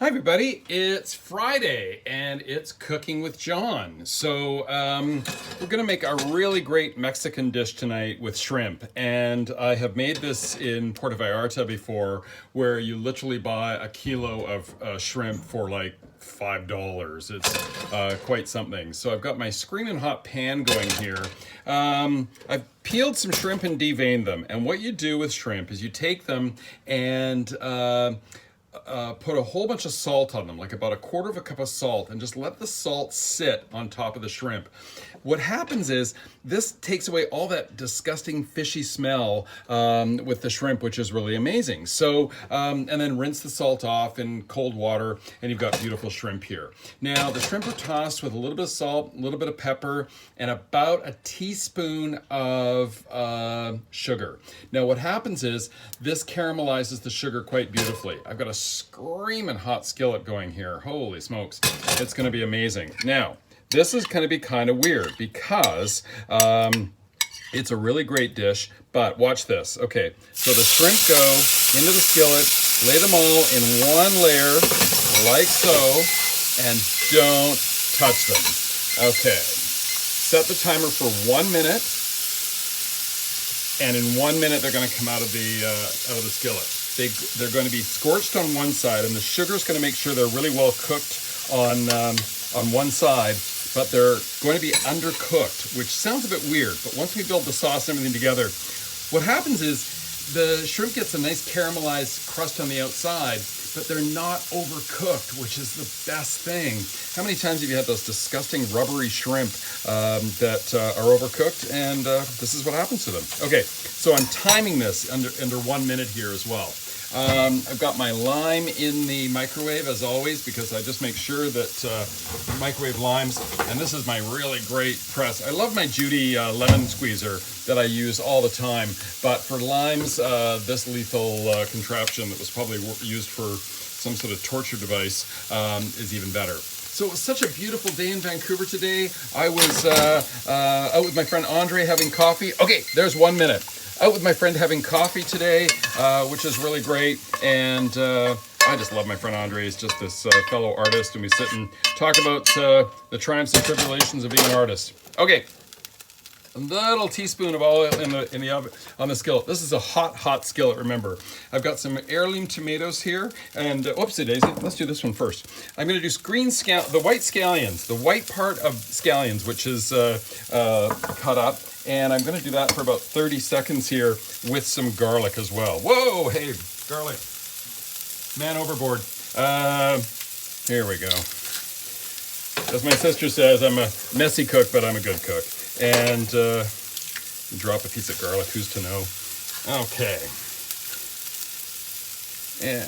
Hi everybody, it's Friday and it's Cooking with John. So we're gonna make a really great Mexican dish tonight with shrimp. And I have made this in Puerto Vallarta before, where you literally buy a kilo of shrimp for like $5. It's quite something. So I've got my screaming hot pan going here. I've peeled some shrimp and deveined them. And what you do with shrimp is you take them and put a whole bunch of salt on them, like about a quarter of a cup of salt, and just let the salt sit on top of the shrimp. What happens is this takes away all that disgusting fishy smell with the shrimp, which is really amazing. So, and then rinse the salt off in cold water, and you've got beautiful shrimp here. Now, the shrimp are tossed with a little bit of salt, a little bit of pepper, and about a teaspoon of sugar. Now, what happens is this caramelizes the sugar quite beautifully. I've got a screaming hot skillet going here. Holy smokes, it's going to be amazing. Now, this is going to be kind of weird because it's a really great dish, but watch this. Okay, so the shrimp go into the skillet, lay them all in one layer, like so, and don't touch them. Okay, set the timer for 1 minute, and in 1 minute they're going to come out of the skillet. They're going to be scorched on one side, and the sugar is going to make sure they're really well cooked on one side, but they're going to be undercooked, which sounds a bit weird, but once we build the sauce and everything together, what happens is the shrimp gets a nice caramelized crust on the outside, but they're not overcooked, which is the best thing. How many times have you had those disgusting rubbery shrimp that are overcooked? And this is what happens to them. Okay, so I'm timing this under 1 minute here as well. I've got my lime in the microwave as always, because I just make sure that microwave limes, and this is my really great press. I love my Judy lemon squeezer that I use all the time, but for limes, this lethal contraption that was probably used for some sort of torture device is even better. So it was such a beautiful day in Vancouver today. I was out with my friend Andre having coffee. Okay, there's 1 minute. Out with my friend having coffee today, which is really great. And I just love my friend Andre. He's just this fellow artist, and we sit and talk about the triumphs and tribulations of being an artist. Okay. A little teaspoon of oil in the oven on the skillet. This is a hot skillet, remember. I've got some heirloom tomatoes here, and whoopsie daisy, let's do this one first. I'm going to do the white scallions, the white part of scallions, which is cut up, and I'm going to do that for about 30 seconds here with some garlic as well. Whoa, hey, garlic. Man overboard. Here we go. As my sister says, I'm a messy cook, but I'm a good cook. And drop a piece of garlic, who's to know? Okay. And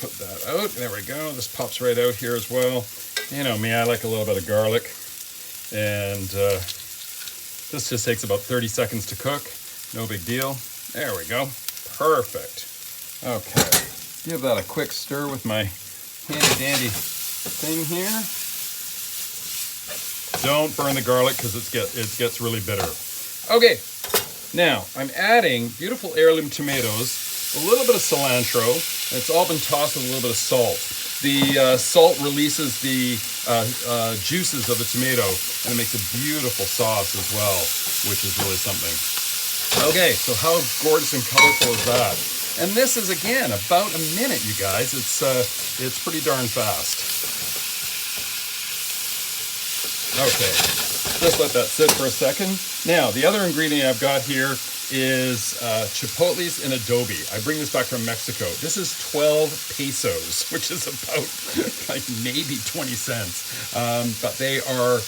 put that out. There we go. This pops right out here as well. You know me, I like a little bit of garlic. And this just takes about 30 seconds to cook. No big deal. There we go. Perfect. Okay. Give that a quick stir with my handy-dandy thing here. Don't burn the garlic because it gets really bitter. Okay, now I'm adding beautiful heirloom tomatoes, a little bit of cilantro, and it's all been tossed with a little bit of salt. The salt releases the juices of the tomato, and it makes a beautiful sauce as well, which is really something. Okay, so how gorgeous and colorful is that? And this is, again, about a minute, you guys. It's pretty darn fast. Okay, just let that sit for a second. Now, the other ingredient I've got here is chipotles in adobe. I bring this back from Mexico. This is 12 pesos, which is about like maybe 20 cents. But they are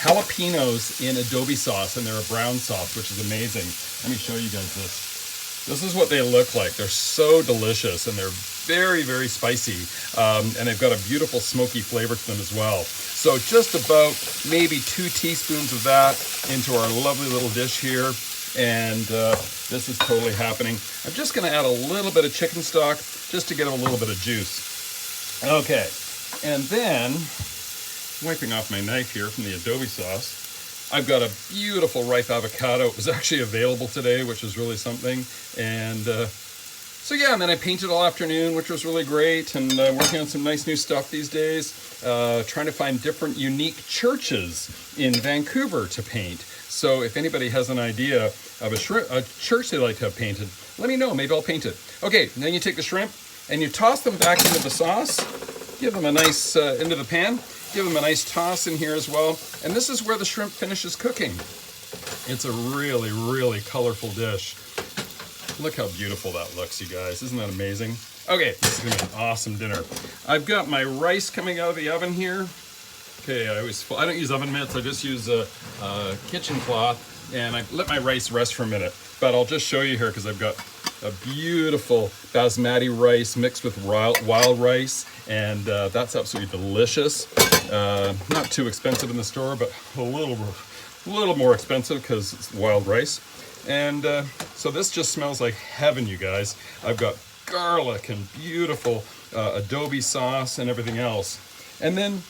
jalapenos in adobe sauce, and they're a brown sauce, which is amazing. Let me show you guys this. This is what they look like. They're so delicious, and they're very, very spicy, and they've got a beautiful smoky flavor to them as well. So just about maybe 2 teaspoons of that into our lovely little dish here, and this is totally happening. I'm just going to add a little bit of chicken stock just to get a little bit of juice. Okay, and then wiping off my knife here from the adobe sauce, I've got a beautiful ripe avocado. It was actually available today, which is really something, and So yeah, and then I painted all afternoon, which was really great, and working on some nice new stuff these days, trying to find different unique churches in Vancouver to paint. So if anybody has an idea of a church they'd like to have painted, let me know, maybe I'll paint it. Okay, then you take the shrimp and you toss them back into the sauce, give them a nice, into the pan, give them a nice toss in here as well, and this is where the shrimp finishes cooking. It's a really, really colorful dish. Look how beautiful that looks, you guys. Isn't that amazing? Okay, this is gonna be an awesome dinner. I've got my rice coming out of the oven here. Okay, I don't use oven mitts, I just use a kitchen cloth, and I let my rice rest for a minute. But I'll just show you here because I've got a beautiful basmati rice mixed with wild rice, and that's absolutely delicious. Not too expensive in the store, but a little more expensive because it's wild rice. And so this just smells like heaven, you guys. I've got garlic and beautiful adobe sauce and everything else. And then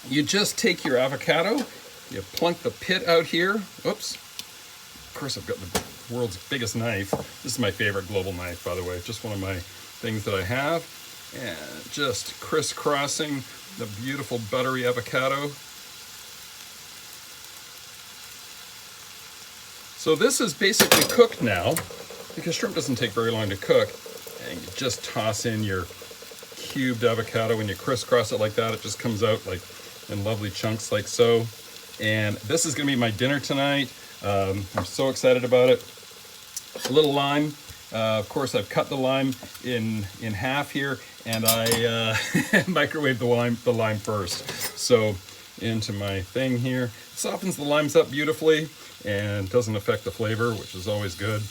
you just take your avocado, you plunk the pit out here. Oops. Of course, I've got the world's biggest knife. This is my favorite global knife, by the way. Just one of my things that I have. And just crisscrossing the beautiful buttery avocado. So this is basically cooked now, because shrimp doesn't take very long to cook. And you just toss in your cubed avocado. When you crisscross it like that, it just comes out like in lovely chunks like so. And this is gonna be my dinner tonight. I'm so excited about it. A little lime. Of course, I've cut the lime in half here, and I microwave the lime first. So into my thing here. It softens the limes up beautifully and doesn't affect the flavor, which is always good.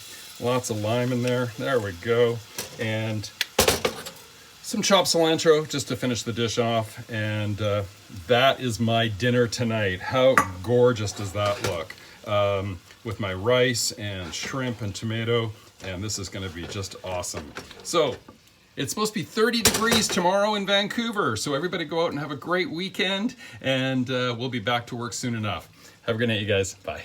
Lots of lime in there. There we go. And some chopped cilantro just to finish the dish off. And that is my dinner tonight. How gorgeous does that look? With my rice and shrimp and tomato. And this is going to be just awesome. So it's supposed to be 30 degrees tomorrow in Vancouver. So everybody go out and have a great weekend. And we'll be back to work soon enough. Have a good night, you guys. Bye.